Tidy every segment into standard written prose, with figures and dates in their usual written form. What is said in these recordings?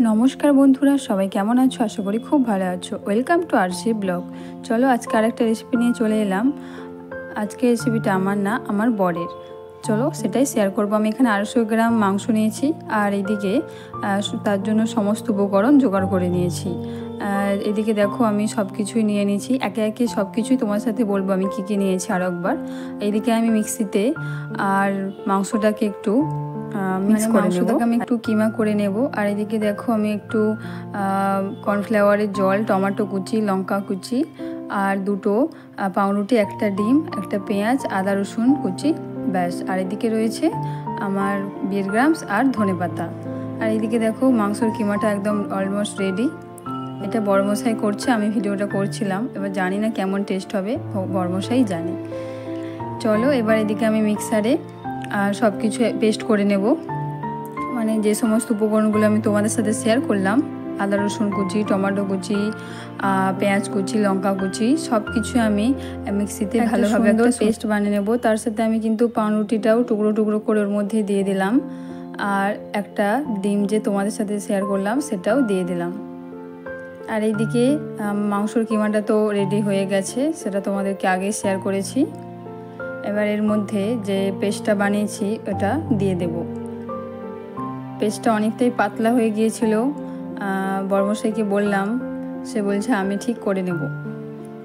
নমস্কার বন্ধুরা, সবাই কেমন আছো? আশা করি খুব ভালো আছো। Welcome to RC blog. চলো আজকে আরেকটা রেসিপি নিয়ে চলে এলাম। আজকে রেসিপিটা আমার না, আমার বরের। চলো সেটাই শেয়ার করবো। আমি এখানে 250 গ্রাম মাংস নিয়েছি, আর এদিকে তার জন্য সমস্ত উপকরণ জোগাড় করে নিয়েছি। এদিকে দেখো আমি সব কিছুই নিয়ে নিয়েছি, একে একে সব কিছুই তোমার সাথে বলবো আমি কী কী নিয়েছি আরও একবার। এইদিকে আমি মিক্সিতে আর মাংসটাকে একটু মিক্স করে নেব, আমি একটু কিমা করে নেব। আর এদিকে দেখো আমি একটু কর্নফ্লাওয়ারের জল, টমেটো কুচি, লঙ্কা কুচি, আর দুটো পাউরুটি, একটা ডিম, একটা পেঁয়াজ, আদা রসুন কুচি, ব্যাস। আর এদিকে রয়েছে আমার বিট গ্রামস আর ধনেপাতা। আর এদিকে দেখো মাংসর কিমাটা একদম অলমোস্ট রেডি। এটা বড়মশাই করছে, আমি ভিডিওটা করছিলাম। এবার জানি না কেমন টেস্ট হবে, বড়মশাই জানে। চলো এবার এদিকে আমি মিক্সারে সব কিছু পেস্ট করে নেব। মানে যে সমস্ত উপকরণগুলো আমি তোমাদের সাথে শেয়ার করলাম, আদা রসুন কুচি, টমেটো কুচি, পেঁয়াজ কুচি, লঙ্কা কুচি, সব কিছু আমি মিক্সিতে ভালোভাবে একটা পেস্ট বানিয়ে নেব। তার সাথে আমি কিন্তু পাউরুটিটাও টুকরো টুকরো করে ওর মধ্যে দিয়ে দিলাম, আর একটা ডিম যে তোমাদের সাথে শেয়ার করলাম সেটাও দিয়ে দিলাম। আর এইদিকে মাংসর কিমাটা তো রেডি হয়ে গেছে, সেটা তোমাদেরকে আগে শেয়ার করেছি। এবার এর মধ্যে যে পেস্টটা বানিয়েছি ওটা দিয়ে দেব। পেস্টটা অনেকটাই পাতলা হয়ে গিয়েছিল, বড়মশাইকে বললাম, সে বলছে আমি ঠিক করে নেব।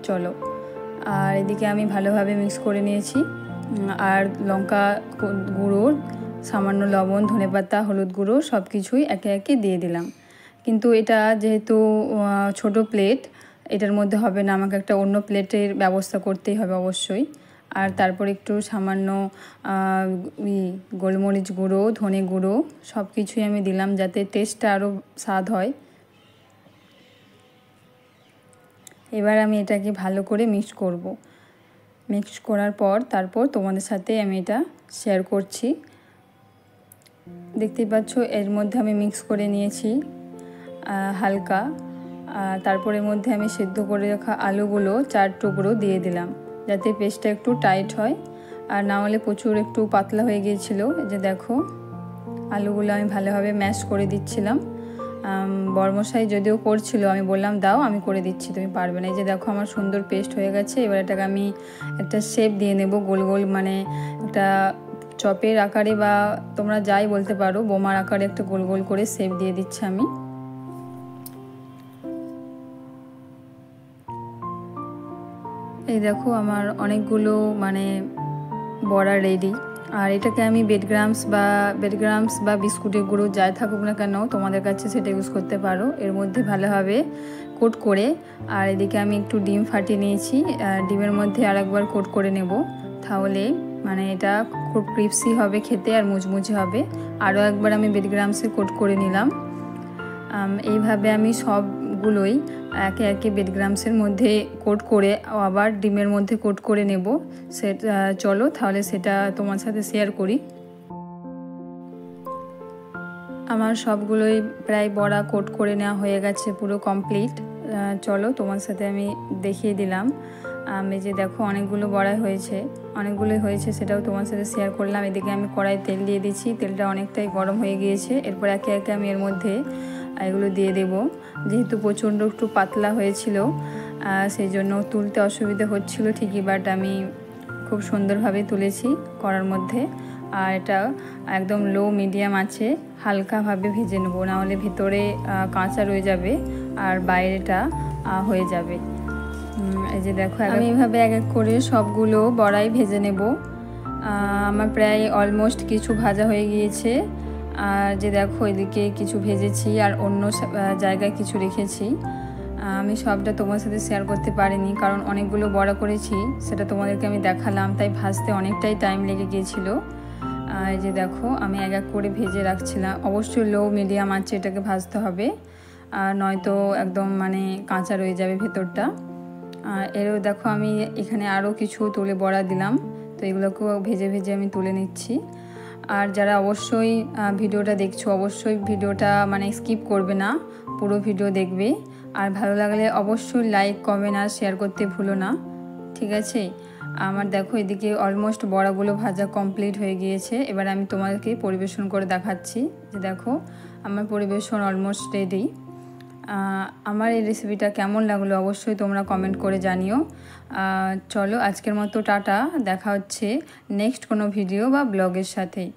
চলো, আর এদিকে আমি ভালোভাবে মিক্স করে নিয়েছি। আর লঙ্কা গুঁড়ো, সামান্য লবণ, ধনেপাতা, হলুদ গুঁড়ো সব কিছুই একে একে দিয়ে দিলাম। কিন্তু এটা যেহেতু ছোট প্লেট, এটার মধ্যে হবে না, আমাকে একটা অন্য প্লেটের ব্যবস্থা করতেই হবে অবশ্যই। আর তারপর একটু সামান্য গোলমরিচ গুঁড়ো, ধনে গুঁড়ো সব কিছুই আমি দিলাম যাতে টেস্টটা আরও স্বাদ হয়। এবার আমি এটাকে ভালো করে মিক্স করব। মিক্স করার পর তারপর তোমাদের সাথে আমি এটা শেয়ার করছি। দেখতেই পাচ্ছ এর মধ্যে আমি মিক্স করে নিয়েছি হালকা। তারপর এর মধ্যে আমি সেদ্ধ করে রাখা আলুগুলো 4 টুকরো দিয়ে দিলাম, যাতে পেস্টটা একটু টাইট হয়, আর না হলে প্রচুর একটু পাতলা হয়ে গিয়েছিলো। যে দেখো আলুগুলো আমি ভালোভাবে ম্যাশ করে দিচ্ছিলাম। বড়মশাই যদিও করছিল, আমি বললাম দাও আমি করে দিচ্ছি, তুমি পারবে না। এই যে দেখো আমার সুন্দর পেস্ট হয়ে গেছে। এবার এটাকে আমি একটা শেপ দিয়ে নেব, গোল গোল, মানে একটা চপের আকারে বা তোমরা যাই বলতে পারো, বোমার আকারে একটা গোল গোল করে শেপ দিয়ে দিচ্ছি আমি। এই দেখো আমার অনেকগুলো মানে বড়া রেডি। আর এটাকে আমি বেড গ্রামস বা বিস্কুটের গুঁড়ো যাই থাকুক না কেন তোমাদের কাছে সেটা ইউজ করতে পারো। এর মধ্যে ভালোভাবে কোট করে, আর এদিকে আমি একটু ডিম ফাটিয়ে নিয়েছি, ডিমের মধ্যে আরেকবার কোট করে নেব, তাহলে মানে এটা খুব ক্রিপসি হবে খেতে আর মুচমুচে হবে। আরও একবার আমি বেড গ্রামসে কোট করে নিলাম। এইভাবে আমি সবগুলোই একে একে বেড গ্রামসের মধ্যে কোট করে আবার ডিমের মধ্যে কোট করে নেব। সেটা চলো তাহলে সেটা তোমার সাথে শেয়ার করি। আমার সবগুলোই প্রায় বড়া কোট করে নেওয়া হয়ে গেছে, পুরো কমপ্লিট। চলো তোমার সাথে আমি দেখিয়ে দিলাম। আমি যে দেখো অনেকগুলো বড়াই হয়েছে, অনেকগুলোই হয়েছে, সেটাও তোমার সাথে শেয়ার করলাম। এদিকে আমি কড়াই তেল দিয়ে দিচ্ছি, তেলটা অনেকটাই গরম হয়ে গিয়েছে। এরপর একে একে আমি এর মধ্যে এগুলো দিয়ে দেব। যেহেতু প্রচণ্ড একটু পাতলা হয়েছিল, সেই জন্য তুলতে অসুবিধা হচ্ছিল ঠিকই, বাট আমি খুব সুন্দরভাবে তুলেছি কড়ার মধ্যে। আর এটা একদম লো মিডিয়াম আছে হালকাভাবে ভেজে নেব, নাহলে ভিতরে কাঁচা রয়ে যাবে আর বাইরেটা হয়ে যাবে। এই যে দেখো আমি এইভাবে এক এক করে সবগুলো বড়াই ভেজে নেব। আমার প্রায় অলমোস্ট কিছু ভাজা হয়ে গিয়েছে। আর যে দেখো এদিকে কিছু ভেজেছি আর অন্য জায়গায় কিছু রেখেছি। আমি সবটা তোমার সাথে শেয়ার করতে পারিনি, কারণ অনেকগুলো বড়া করেছি, সেটা তোমাদেরকে আমি দেখালাম, তাই ভাজতে অনেকটাই টাইম লেগে গিয়েছিলো। এই যে দেখো আমি এক এক করে ভেজে রাখছিলাম। অবশ্যই লো মিডিয়াম আঁচে এটাকে ভাজতে হবে, আর নয়তো একদম মানে কাঁচা রয়ে যাবে ভেতরটা। এরও দেখো আমি এখানে আরও কিছু তুলে বড়া দিলাম, তো এগুলোকেও ভেজে ভেজে আমি তুলে নিচ্ছি। আর যারা অবশ্যই ভিডিওটা দেখছো, অবশ্যই ভিডিওটা মানে স্কিপ করবে না, পুরো ভিডিও দেখবে। আর ভালো লাগলে অবশ্যই লাইক, কমেন্ট আর শেয়ার করতে ভুলো না, ঠিক আছে? আমার দেখো এদিকে অলমোস্ট বড়াগুলো ভাজা কমপ্লিট হয়ে গিয়েছে। এবার আমি তোমাদেরকে পরিবেশন করে দেখাচ্ছি। যে দেখো আমার পরিবেশন অলমোস্ট রেডি। আমার এই রেসিপিটা কেমন লাগলো অবশ্যই তোমরা কমেন্ট করে জানিও। চলো আজকের মতো টাটা, দেখা হচ্ছে নেক্সট কোনো ভিডিও বা ব্লগের সাথেই।